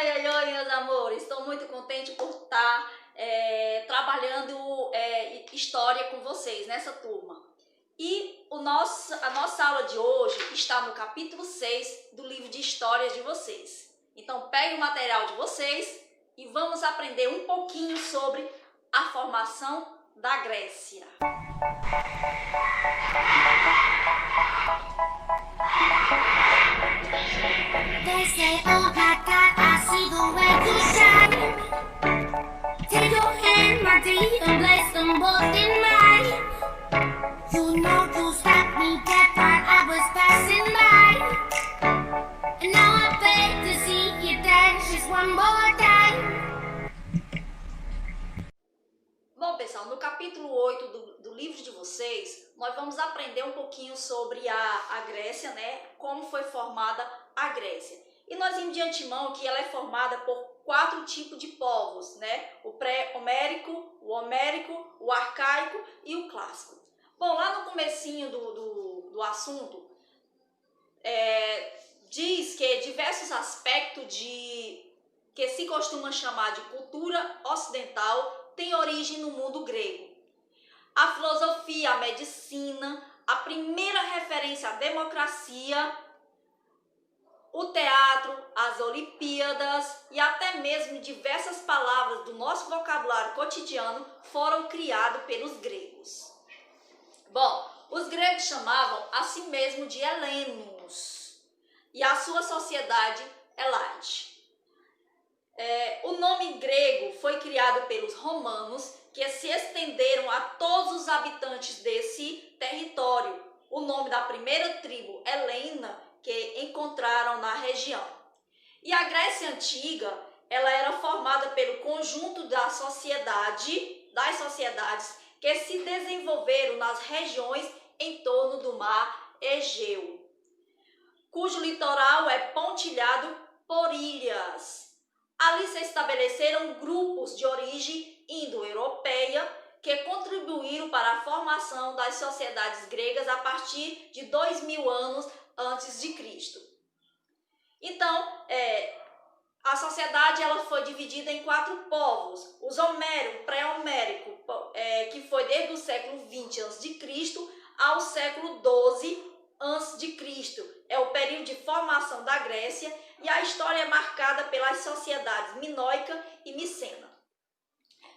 Oi, meus amores, estou muito contente por estar trabalhando história com vocês nessa turma. E a nossa aula de hoje está no capítulo 6 do livro de histórias de vocês. Então pegue o material de vocês e vamos aprender um pouquinho sobre a formação da Grécia. They say, oh my God, I see the way you shine. Take your hand, my dear, and place them both in mine. You know you stopped me dead while I was passing by. And now I beg to see you dance just one more time. Bom, pessoal, no capítulo 8 do livro de vocês, nós vamos aprender um pouquinho sobre a Grécia, né? Como foi formada a Grécia. E nós vimos de antemão que ela é formada por 4 tipos de povos, né? O pré-homérico, o homérico, o arcaico e o clássico. Bom, lá no comecinho do assunto, diz que diversos aspectos que se costuma chamar de cultura ocidental têm origem no mundo grego. A filosofia, a medicina, a primeira referência à democracia, o teatro, as Olimpíadas e até mesmo diversas palavras do nosso vocabulário cotidiano foram criadas pelos gregos. Bom, os gregos chamavam a si mesmo de helenos e a sua sociedade Elade. O nome grego foi criado pelos romanos, que se estenderam a todos os habitantes desse território. O nome da primeira tribo, Helena, que encontraram na região. E a Grécia Antiga, ela era formada pelo conjunto das sociedades que se desenvolveram nas regiões em torno do mar Egeu, cujo litoral é pontilhado por ilhas. Ali se estabeleceram grupos de origem indo-europeia que contribuíram para a formação das sociedades gregas a partir de 2000 anos antes de Cristo. Então, a sociedade ela foi dividida em 4 povos. Os homérico, pré-homérico, que foi desde o século 20 a.C. ao século 12 a.C. É o período de formação da Grécia e a história é marcada pelas sociedades minoica e micena.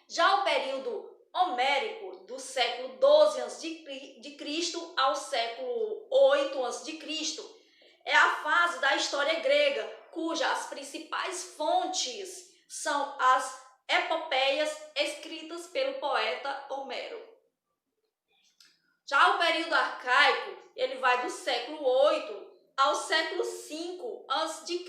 Já o período homérico, do século 12 a.C. ao século 8 a.C., é a fase da história grega, cujas principais fontes são as epopeias escritas pelo poeta Homero. Já o período arcaico, ele vai do século 8 ao século 5 a.C.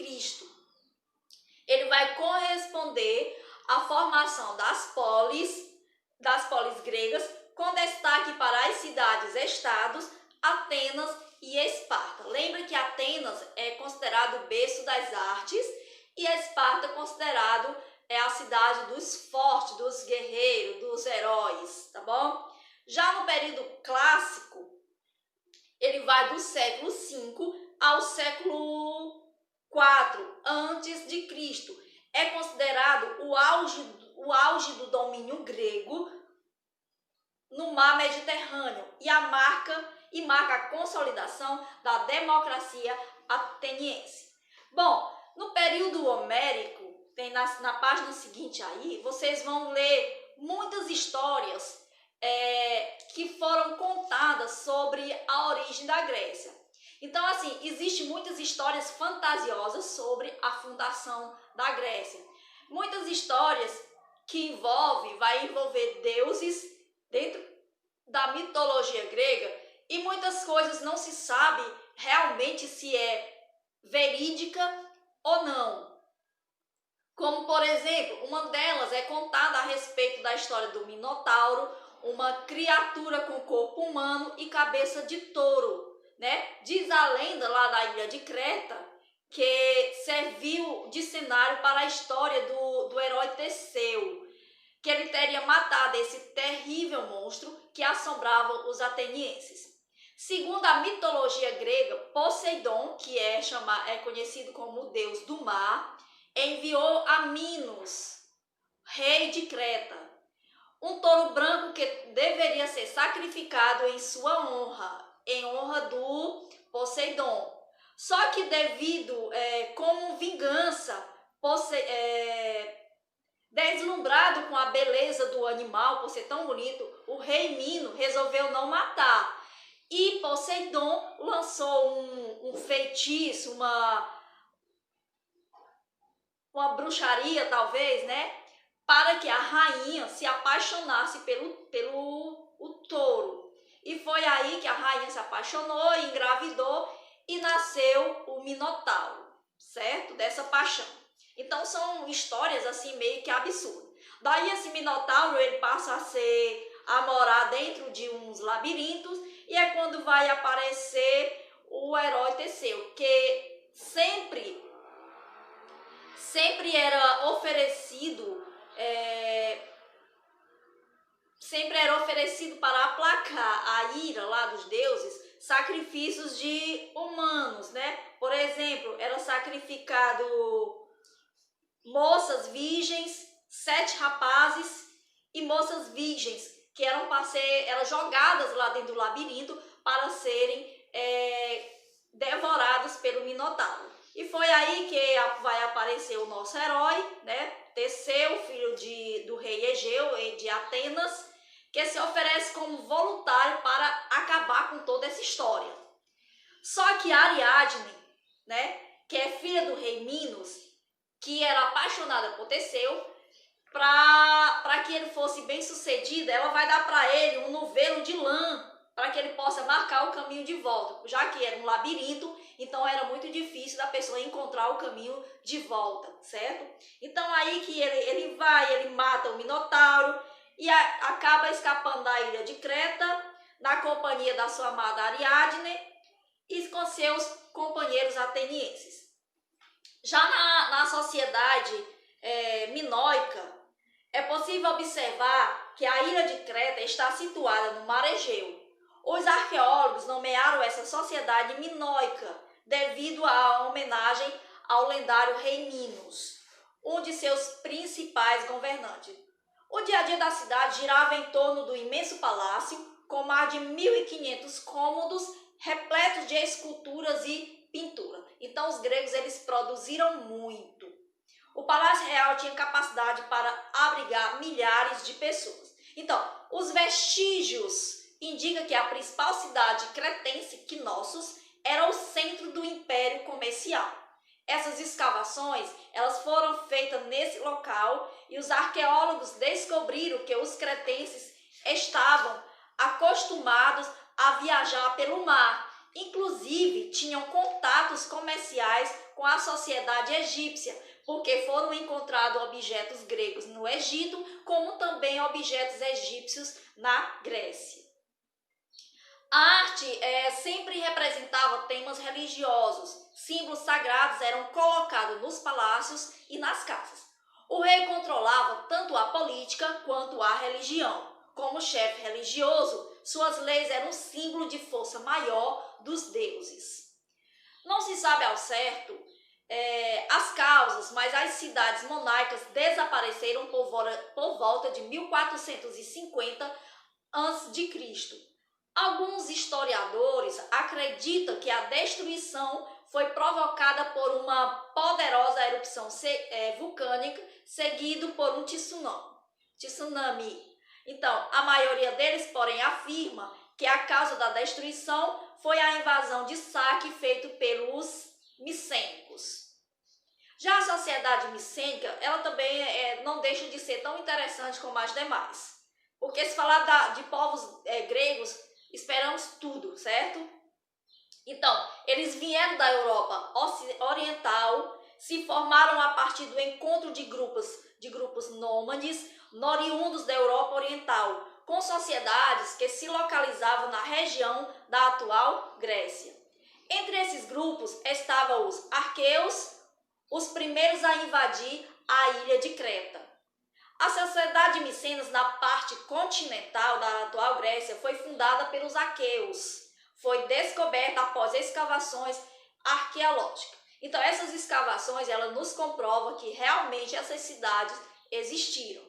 Ele vai corresponder à formação das polis gregas, com destaque para as cidades-estados Atenas e Esparta. Lembra que Atenas é considerado o berço das artes e Esparta é considerado a cidade dos fortes, dos guerreiros, dos heróis, tá bom? Já no período clássico, ele vai do século 5 ao século 4 antes de Cristo. É considerado o auge do domínio grego no mar Mediterrâneo e marca a consolidação da democracia ateniense. Bom, no período homérico, tem na página seguinte aí, vocês vão ler muitas histórias que foram contadas sobre a origem da Grécia. Então, assim, existem muitas histórias fantasiosas sobre a fundação da Grécia. Muitas histórias que vai envolver deuses dentro da mitologia grega e muitas coisas não se sabe realmente se é verídica ou não. Como, por exemplo, uma delas é contada a respeito da história do Minotauro, uma criatura com corpo humano e cabeça de touro, né? Diz a lenda lá da ilha de Creta que serviu de cenário para a história do herói Teseu, que ele teria matado esse terrível monstro que assombrava os atenienses. Segundo a mitologia grega, Poseidon, que é conhecido como o deus do mar, enviou a Minos, rei de Creta, um touro branco que deveria ser sacrificado em sua honra, em honra do Poseidon. Só que como vingança, deslumbrado com a beleza do animal, por ser tão bonito, o rei Mino resolveu não matar. E Poseidon lançou um feitiço, uma bruxaria talvez, né? Para que a rainha se apaixonasse pelo touro. E foi aí que a rainha se apaixonou, engravidou e nasceu o Minotauro, certo? Dessa paixão. Então são histórias assim meio que absurdas. Daí esse Minotauro ele passa a morar dentro de uns labirintos e é quando vai aparecer o herói Teseu, que sempre era oferecido para aplacar a ira lá dos deuses, sacrifícios de humanos, né? Por exemplo, era sacrificado moças virgens, 7 rapazes e moças virgens, que eram jogadas lá dentro do labirinto para serem devoradas pelo Minotauro. E foi aí que vai aparecer o nosso herói, né? Teseu, filho do rei Egeu, de Atenas, que se oferece como voluntário para acabar com toda essa história. Só que Ariadne, né, que é filha do rei Minos, que era apaixonada por Teseu, para que ele fosse bem sucedido, ela vai dar para ele um novelo de lã, para que ele possa marcar o caminho de volta, já que era um labirinto, então era muito difícil da pessoa encontrar o caminho de volta, certo? Então aí que ele mata o Minotauro e acaba escapando da ilha de Creta, na companhia da sua amada Ariadne e com seus companheiros atenienses. Já na sociedade minoica, é possível observar que a ilha de Creta está situada no mar Egeu. Os arqueólogos nomearam essa sociedade minoica devido à homenagem ao lendário rei Minos, um de seus principais governantes. O dia a dia da cidade girava em torno do imenso palácio, com mais de 1.500 cômodos, repletos de esculturas e pintura. Então os gregos eles produziram muito. O Palácio Real tinha capacidade para abrigar milhares de pessoas. Então, os vestígios indicam que a principal cidade cretense, Knossos, era o centro do império comercial. Essas escavações elas foram feitas nesse local e os arqueólogos descobriram que os cretenses estavam acostumados a viajar pelo mar. Inclusive, tinham contatos comerciais com a sociedade egípcia, porque foram encontrados objetos gregos no Egito, como também objetos egípcios na Grécia. A arte sempre representava temas religiosos. Símbolos sagrados eram colocados nos palácios e nas casas. O rei controlava tanto a política quanto a religião. Como chefe religioso, suas leis eram um símbolo de força maior dos deuses. Não se sabe ao certo as causas, mas as cidades monaicas desapareceram por volta de 1450 a.C. Alguns historiadores acreditam que a destruição foi provocada por uma poderosa erupção vulcânica, seguido por um tsunami. Então, a maioria deles, porém, afirma que a causa da destruição foi a invasão de Saque feito pelos micênicos. Já a sociedade micênica, ela também não deixa de ser tão interessante como as demais. Porque se falar de povos gregos, esperamos tudo, certo? Então, eles vieram da Europa Oriental, se formaram a partir do encontro de grupos nômades, oriundos da Europa Oriental, com sociedades que se localizavam na região da atual Grécia. Entre esses grupos estavam os arqueus, os primeiros a invadir a ilha de Creta. A sociedade micenas na parte continental da atual Grécia foi fundada pelos aqueus. Foi descoberta após escavações arqueológicas. Então, essas escavações, elas nos comprovam que realmente essas cidades existiram.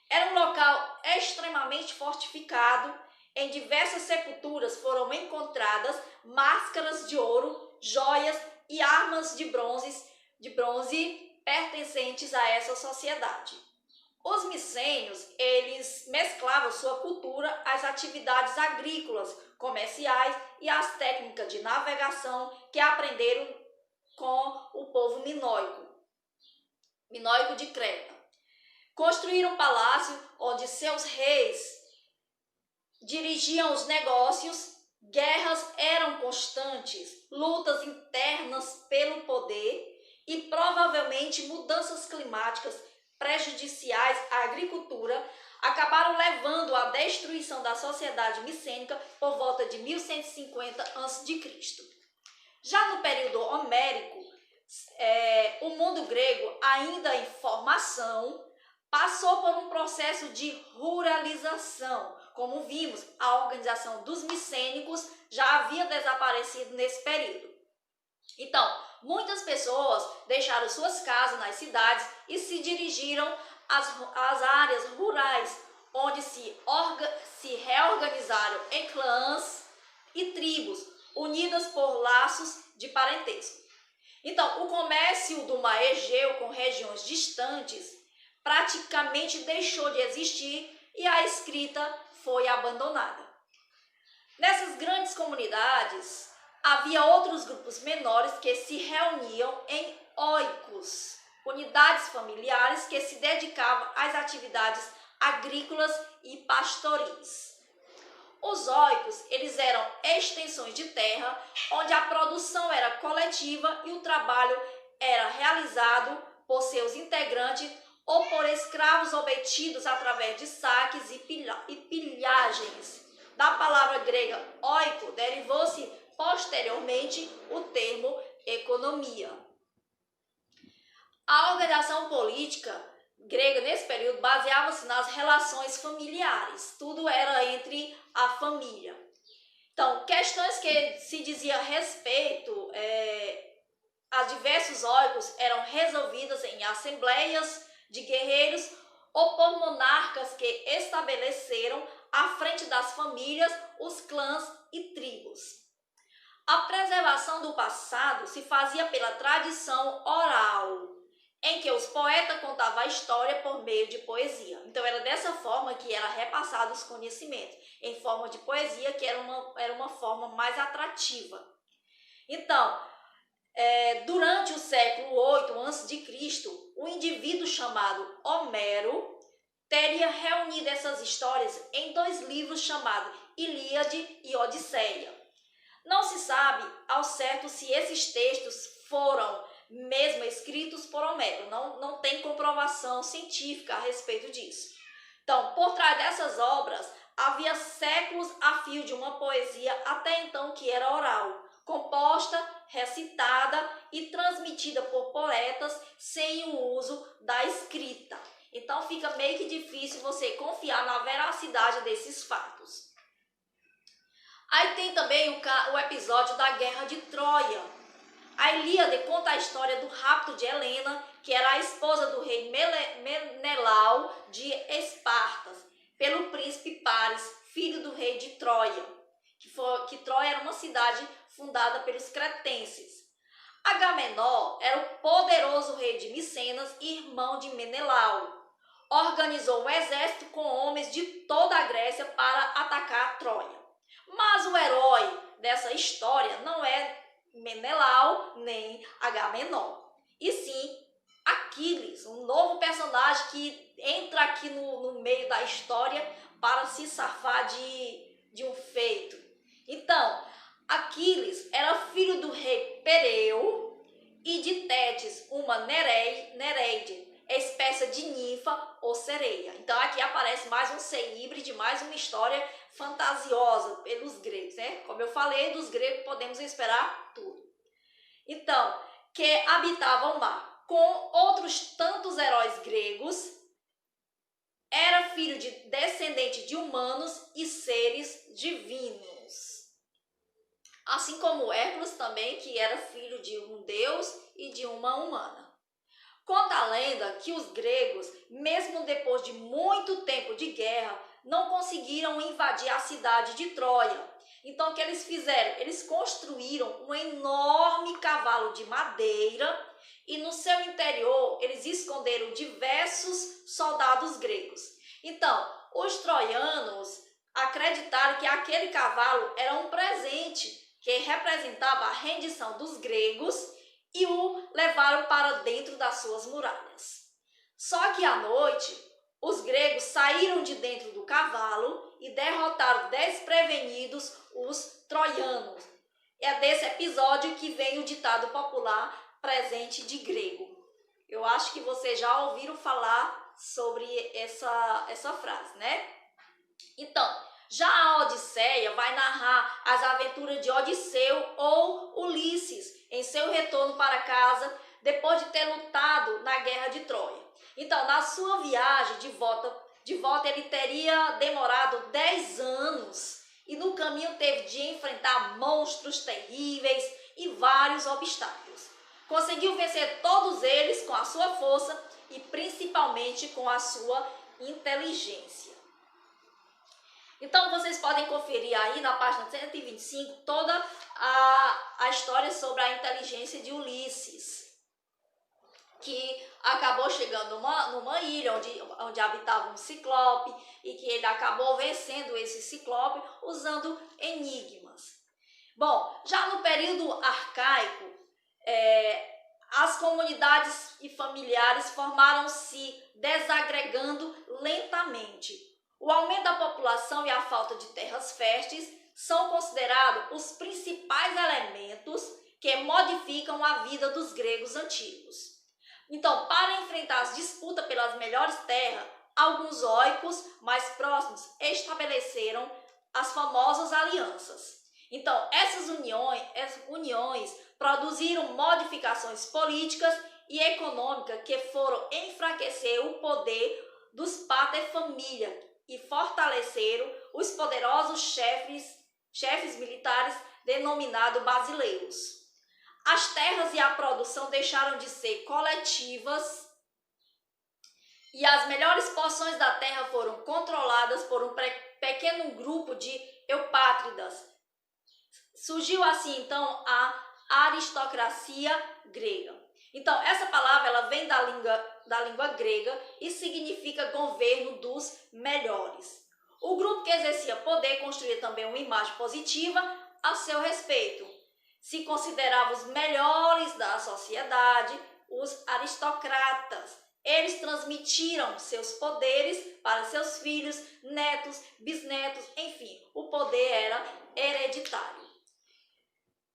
Era um local extremamente fortificado. Em diversas sepulturas foram encontradas máscaras de ouro, joias e armas de bronze pertencentes a essa sociedade. Os micênios, eles mesclavam sua cultura às atividades agrícolas, comerciais e às técnicas de navegação que aprenderam com o povo minoico de Creta. Construíram um palácio onde seus reis dirigiam os negócios, guerras eram constantes, lutas internas pelo poder e provavelmente mudanças climáticas prejudiciais à agricultura acabaram levando à destruição da sociedade micênica por volta de 1150 a.C. Já no período homérico, o mundo grego, ainda em formação, passou por um processo de ruralização. Como vimos, a organização dos micênicos já havia desaparecido nesse período. Então, muitas pessoas deixaram suas casas nas cidades e se dirigiram às áreas rurais, onde se reorganizaram em clãs e tribos, unidas por laços de parentesco. Então, o comércio do mar Egeu com regiões distantes praticamente deixou de existir e a escrita foi abandonada. Nessas grandes comunidades, havia outros grupos menores que se reuniam em oicos, unidades familiares que se dedicavam às atividades agrícolas e pastoris. Os oicos, eles eram extensões de terra onde a produção era coletiva e o trabalho era realizado por seus integrantes ou por escravos obtidos através de saques e pilhagens. Da palavra grega oiko derivou-se posteriormente o termo economia. A organização política grega nesse período baseava-se nas relações familiares. Tudo era entre a família. Então, questões que se dizia respeito a diversos oikos eram resolvidas em assembleias de guerreiros ou por monarcas que estabeleceram à frente das famílias os clãs e tribos. A preservação do passado se fazia pela tradição oral, em que os poetas contavam a história por meio de poesia. Então era dessa forma que era repassado os conhecimentos, em forma de poesia, que era uma forma mais atrativa. Então, durante o século VIII a.C., o indivíduo chamado Homero teria reunido essas histórias em 2 livros chamados Ilíade e Odisseia. Não se sabe ao certo se esses textos foram mesmo escritos por Homero, não tem comprovação científica a respeito disso. Então, por trás dessas obras, havia séculos a fio de uma poesia até então que era oral, composta, recitada e transmitida por poetas sem o uso da escrita. Então fica meio que difícil você confiar na veracidade desses fatos. Aí tem também o episódio da Guerra de Troia. A Ilíade conta a história do rapto de Helena, que era a esposa do rei Menelau de Espartas, pelo príncipe Paris, filho do rei de Troia, que Troia era uma cidade fundada pelos cretenses. Agamenon era o poderoso rei de Micenas e irmão de Menelau. Organizou um exército com homens de toda a Grécia para atacar Troia. Mas o herói dessa história não é Menelau nem Agamenon, e sim Aquiles, um novo personagem que entra aqui no meio da história para se safar de um feito. Então, Aquiles era filho do rei Pereu e de Tétis, uma Nereide, espécie de ninfa ou sereia. Então aqui aparece mais um ser híbrido, mais uma história fantasiosa pelos gregos, né? Como eu falei, dos gregos podemos esperar tudo. Então, que habitavam o mar, com outros tantos heróis gregos, era filho de descendente de humanos e seres divinos. assim como Hércules também, que era filho de um deus e de uma humana. Conta a lenda que os gregos, mesmo depois de muito tempo de guerra, não conseguiram invadir a cidade de Troia. Então, o que eles fizeram? Eles construíram um enorme cavalo de madeira e no seu interior eles esconderam diversos soldados gregos. Então, os troianos acreditaram que aquele cavalo era um presente que representava a rendição dos gregos e o levaram para dentro das suas muralhas. Só que à noite, os gregos saíram de dentro do cavalo e derrotaram desprevenidos os troianos. É desse episódio que vem o ditado popular presente de grego. Eu acho que vocês já ouviram falar sobre essa frase, né? Então, já a Odisseia vai narrar as aventuras de Odisseu ou Ulisses em seu retorno para casa depois de ter lutado na guerra de Troia. Então, na sua viagem de volta ele teria demorado 10 anos e no caminho teve de enfrentar monstros terríveis e vários obstáculos. Conseguiu vencer todos eles com a sua força e principalmente com a sua inteligência. Então, vocês podem conferir aí na página 125 toda a história sobre a inteligência de Ulisses, que acabou chegando numa ilha onde habitava um ciclope e que ele acabou vencendo esse ciclope usando enigmas. Bom, já no período arcaico, as comunidades e familiares formaram-se desagregando lentamente. O aumento da população e a falta de terras férteis são considerados os principais elementos que modificam a vida dos gregos antigos. Então, para enfrentar as disputas pelas melhores terras, alguns oicos mais próximos estabeleceram as famosas alianças. Então, essas uniões produziram modificações políticas e econômicas que foram enfraquecer o poder dos paterfamília e fortaleceram os poderosos chefes militares denominados basileiros. As terras e a produção deixaram de ser coletivas e as melhores porções da terra foram controladas por um pequeno grupo de eupátridas. Surgiu assim, então, a aristocracia grega. Então, essa palavra ela vem da língua grega e significa governo dos melhores. O grupo que exercia poder construía também uma imagem positiva a seu respeito. Se consideravam os melhores da sociedade, os aristocratas. Eles transmitiram seus poderes para seus filhos, netos, bisnetos, enfim, o poder era hereditário.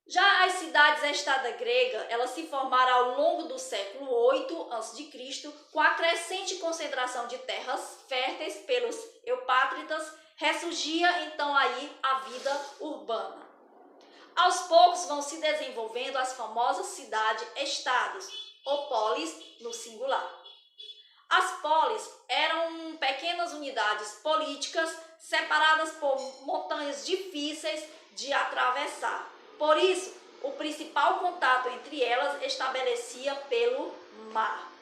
Já as cidades-estado gregas, elas se formaram ao longo do século 8 a.C., com a crescente concentração de terras férteis pelos eupátridas, ressurgia então aí a vida urbana. Aos poucos vão se desenvolvendo as famosas cidades-estados, ou polis no singular. As polis eram pequenas unidades políticas separadas por montanhas difíceis de atravessar. Por isso, o principal contato entre elas estabelecia pelo mar.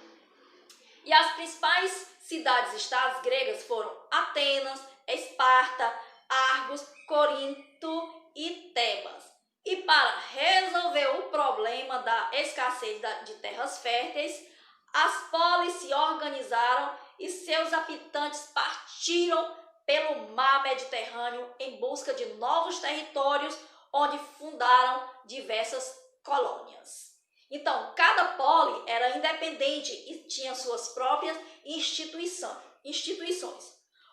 E as principais cidades-estados gregas foram Atenas, Esparta, Argos, Corinto e Tebas. E para resolver o problema da escassez de terras férteis, as polis se organizaram e seus habitantes partiram pelo mar Mediterrâneo em busca de novos territórios, onde fundaram diversas colônias. Então, cada poli era independente e tinha suas próprias instituições.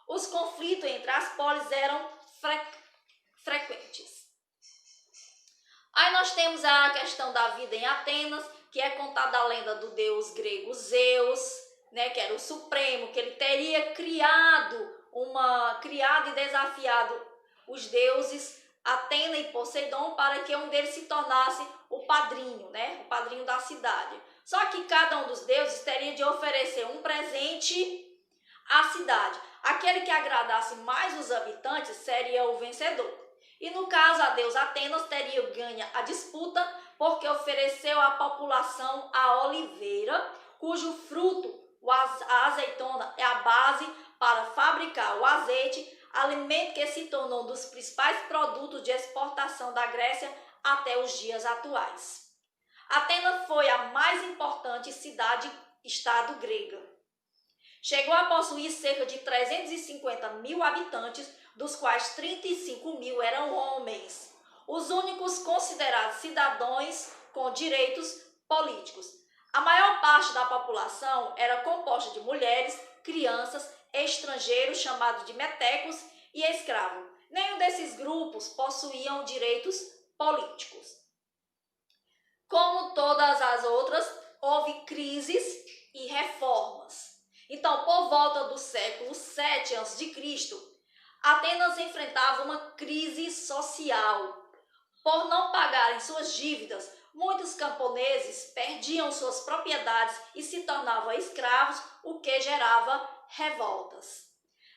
Os conflitos entre as polis eram frequentes. Aí nós temos a questão da vida em Atenas, que é contada a lenda do deus grego Zeus, né, que era o supremo, que ele teria criado e desafiado os deuses Atena e Poseidon para que um deles se tornasse o padrinho, né, o padrinho da cidade. Só que cada um dos deuses teria de oferecer um presente à cidade. Aquele que agradasse mais os habitantes seria o vencedor. E no caso, a deusa Atenas teria ganho a disputa porque ofereceu à população a oliveira, cujo fruto, a azeitona, é a base para fabricar o azeite, alimento que se tornou um dos principais produtos de exportação da Grécia até os dias atuais. Atenas foi a mais importante cidade-estado grega. Chegou a possuir cerca de 350 mil habitantes, dos quais 35 mil eram homens, os únicos considerados cidadãos com direitos políticos. A maior parte da população era composta de mulheres, crianças, estrangeiros chamados de metecos e escravos. Nenhum desses grupos possuíam direitos políticos. Como todas as outras, houve crises e reformas. Então, por volta do século 7 a.C., Atenas enfrentava uma crise social. Por não pagarem suas dívidas, muitos camponeses perdiam suas propriedades e se tornavam escravos, o que gerava revoltas.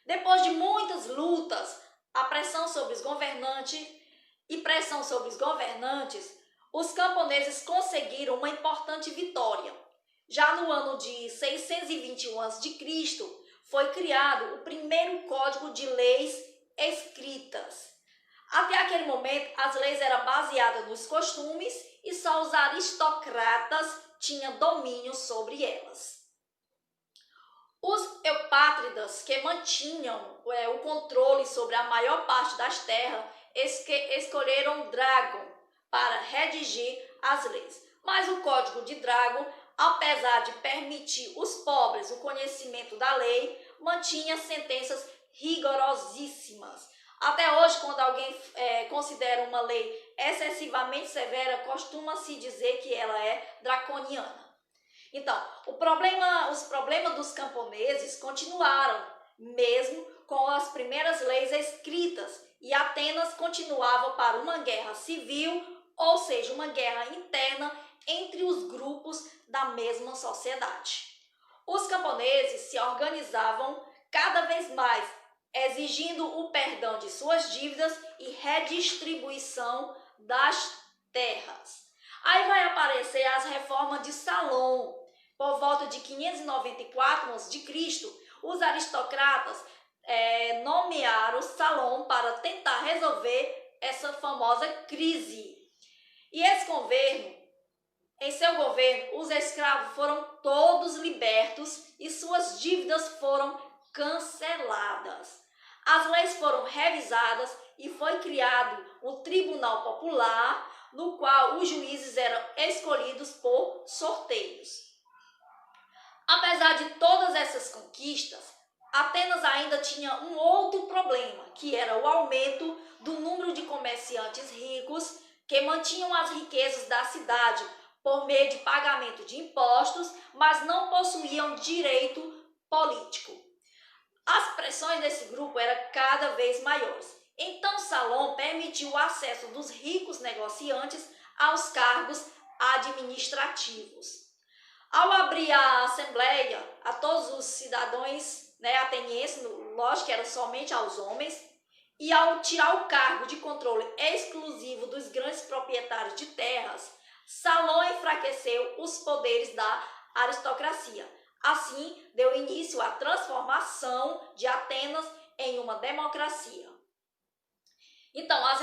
Depois de muitas lutas, a pressão sobre os governantes, os camponeses conseguiram uma importante vitória. Já no ano de 621 a.C., foi criado o primeiro código de leis escritas. Até aquele momento, as leis eram baseadas nos costumes e só os aristocratas tinham domínio sobre elas. Os eupátridas, que mantinham o controle sobre a maior parte das terras, escolheram Drágon para redigir as leis. Mas o Código de Drágon, apesar de permitir os pobres o conhecimento da lei, mantinha sentenças rigorosíssimas. Até hoje, quando alguém considera uma lei excessivamente severa, costuma-se dizer que ela é draconiana. Então, os problemas dos camponeses continuaram, mesmo com as primeiras leis escritas, e Atenas continuava para uma guerra civil, ou seja, uma guerra interna entre os grupos da mesma sociedade. Os camponeses se organizavam cada vez mais, exigindo o perdão de suas dívidas e redistribuição das terras. Aí vai aparecer as reformas de Salom. Por volta de 594 a.C., os aristocratas nomearam Salom para tentar resolver essa famosa crise. E em seu governo, os escravos foram todos libertos e suas dívidas foram canceladas. As leis foram revisadas e foi criado um tribunal popular, no qual os juízes eram escolhidos por sorteios. Apesar de todas essas conquistas, Atenas ainda tinha um outro problema, que era o aumento do número de comerciantes ricos que mantinham as riquezas da cidade por meio de pagamento de impostos, mas não possuíam direito político. As pressões desse grupo eram cada vez maiores. Então Salom permitiu o acesso dos ricos negociantes aos cargos administrativos. Ao abrir a assembleia a todos os cidadãos atenienses, lógico que era somente aos homens, e ao tirar o cargo de controle exclusivo dos grandes proprietários de terras, Salom enfraqueceu os poderes da aristocracia. Assim, deu início à transformação de Atenas em uma democracia. Então, as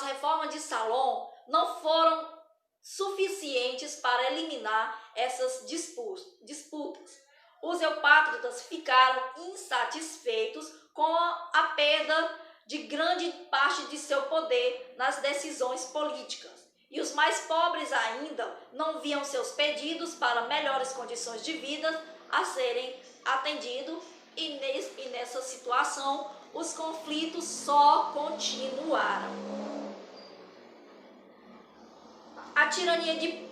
reformas de Salom não foram suficientes para eliminar essas disputas. Os eupátridas ficaram insatisfeitos com a perda de grande parte de seu poder nas decisões políticas. E os mais pobres ainda não viam seus pedidos para melhores condições de vida a serem atendidos, e nessa situação os conflitos só continuaram. A tirania de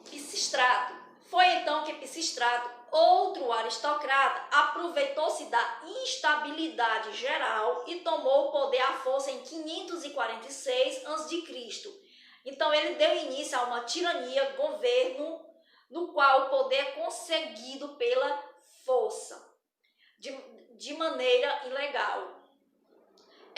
Pisístrato. Foi então que Pisístrato, outro aristocrata, aproveitou-se da instabilidade geral e tomou o poder à força em 546 a.C. Então ele deu início a uma tirania, governo, no qual o poder é conseguido pela força, de maneira ilegal.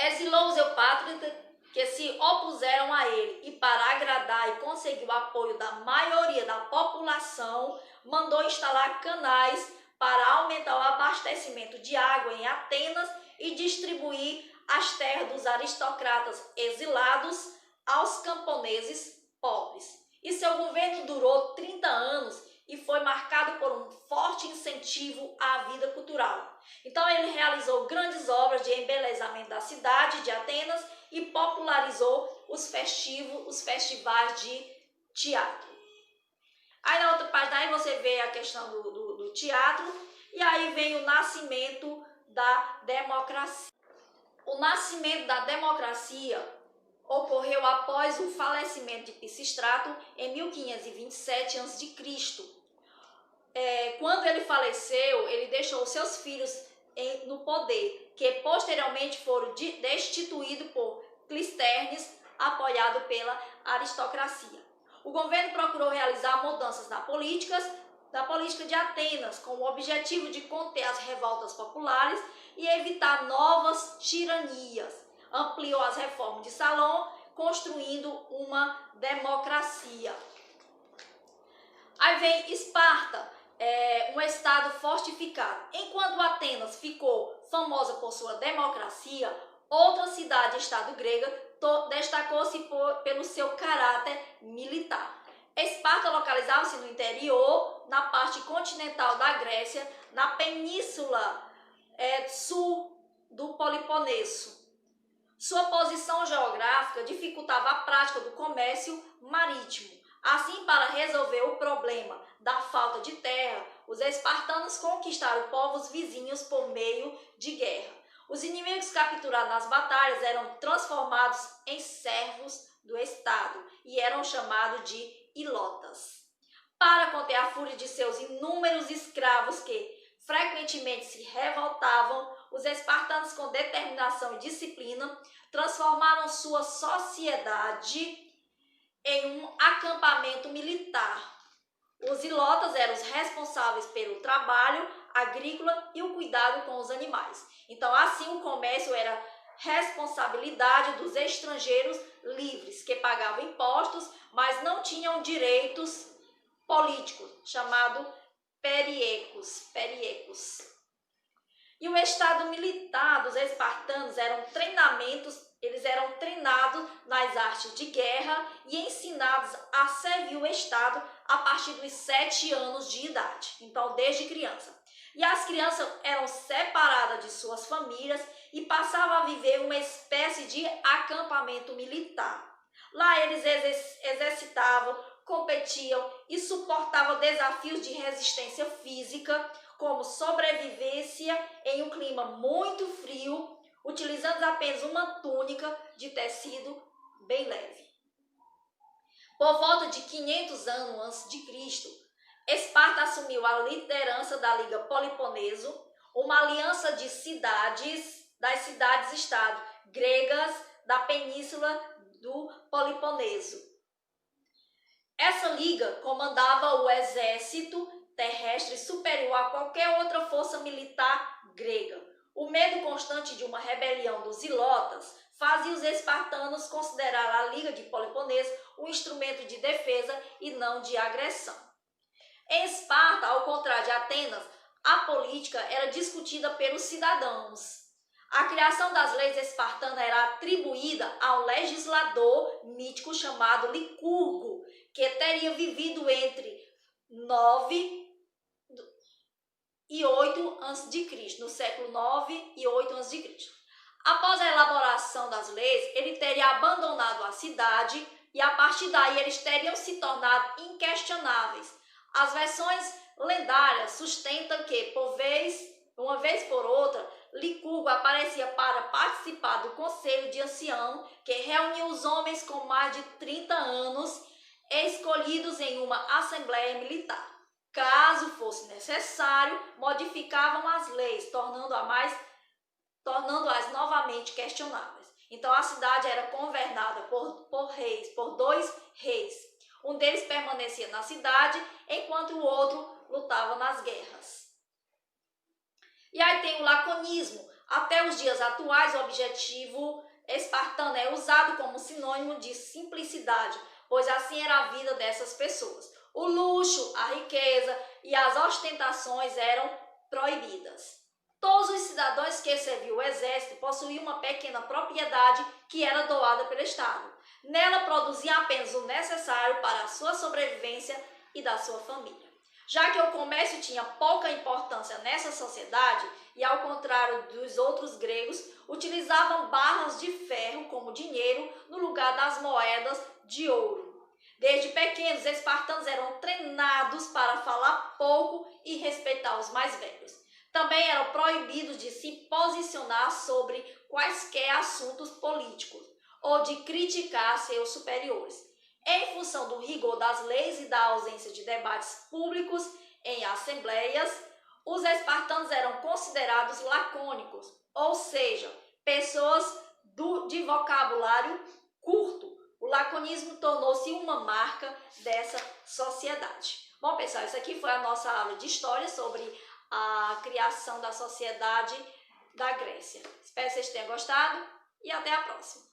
exilou os eupátridas que se opuseram a ele e, para agradar e conseguir o apoio da maioria da população, mandou instalar canais para aumentar o abastecimento de água em Atenas e distribuir as terras dos aristocratas exilados aos camponeses pobres. E seu governo durou 30 anos e foi marcado por um forte incentivo à vida cultural. Então ele realizou grandes obras de embelezamento da cidade de Atenas e popularizou os festivais de teatro. Aí na outra página aí você vê a questão do teatro e aí vem o nascimento da democracia. O nascimento da democracia ocorreu após o falecimento de Pisístrato em 1527 a.C. Quando ele faleceu, ele deixou seus filhos no poder, que posteriormente foram destituídos por Clístenes, apoiado pela aristocracia. O governo procurou realizar mudanças na política de Atenas, com o objetivo de conter as revoltas populares e evitar novas tiranias. Ampliou as reformas de Salom, construindo uma democracia. Aí vem Esparta, um estado fortificado. Enquanto Atenas ficou famosa por sua democracia, outra cidade-estado grega destacou-se pelo seu caráter militar. Esparta localizava-se no interior, na parte continental da Grécia, na península sul do Peloponeso. Sua posição geográfica dificultava a prática do comércio marítimo. Assim, para resolver o problema da falta de terra, os espartanos conquistaram povos vizinhos por meio de guerra. Os inimigos capturados nas batalhas eram transformados em servos do Estado e eram chamados de ilotas. Para conter a fúria de seus inúmeros escravos que frequentemente se revoltavam, os espartanos, com determinação e disciplina, transformaram sua sociedade em um acampamento militar. Os ilotas eram os responsáveis pelo trabalho agrícola e o cuidado com os animais. Então, assim, o comércio era responsabilidade dos estrangeiros livres, que pagavam impostos, mas não tinham direitos políticos, chamado periecos. E o estado militar dos espartanos eles eram treinados nas artes de guerra e ensinados a servir o Estado a partir dos 7 anos de idade, então desde criança. E as crianças eram separadas de suas famílias e passavam a viver uma espécie de acampamento militar. Lá eles exercitavam, competiam e suportavam desafios de resistência física, como sobrevivência em um clima muito frio, utilizando apenas uma túnica de tecido bem leve. Por volta de 500 anos antes de Cristo, Esparta assumiu a liderança da Liga Peloponeso, uma aliança de das cidades-estado gregas da península do Peloponeso. Essa liga comandava o exército terrestre superior a qualquer outra força militar grega. O medo constante de uma rebelião dos ilotas fazia os espartanos considerar a Liga de Peloponeso um instrumento de defesa e não de agressão. Em Esparta, ao contrário de Atenas, a política era discutida pelos cidadãos. A criação das leis espartanas era atribuída ao legislador mítico chamado Licurgo, que teria vivido entre 9 e 8 a.C., no século 9 e 8 a.C. Após a elaboração das leis, ele teria abandonado a cidade e a partir daí eles teriam se tornado inquestionáveis. As versões lendárias sustentam que, uma vez por outra, Licurgo aparecia para participar do conselho de ancião, que reunia os homens com mais de 30 anos, escolhidos em uma assembleia militar. Caso fosse necessário, modificavam as leis, tornando-as novamente questionáveis. Então a cidade era governada por 2 reis. Um deles permanecia na cidade, enquanto o outro lutava nas guerras. E aí tem o laconismo. Até os dias atuais, o objetivo espartano é usado como sinônimo de simplicidade, pois assim era a vida dessas pessoas. O luxo, a riqueza e as ostentações eram proibidas. Todos os cidadãos que serviam o exército possuíam uma pequena propriedade que era doada pelo Estado. Nela produziam apenas o necessário para a sua sobrevivência e da sua família. Já que o comércio tinha pouca importância nessa sociedade e, ao contrário dos outros gregos, utilizavam barras de ferro como dinheiro no lugar das moedas de ouro. Desde pequenos, os espartanos eram treinados para falar pouco e respeitar os mais velhos. Também eram proibidos de se posicionar sobre quaisquer assuntos políticos ou de criticar seus superiores. Em função do rigor das leis e da ausência de debates públicos em assembleias, os espartanos eram considerados lacônicos, ou seja, pessoas de vocabulário curto. O laconismo tornou-se uma marca dessa sociedade. Bom, pessoal, isso aqui foi a nossa aula de história sobre a criação da sociedade da Grécia. Espero que vocês tenham gostado e até a próxima.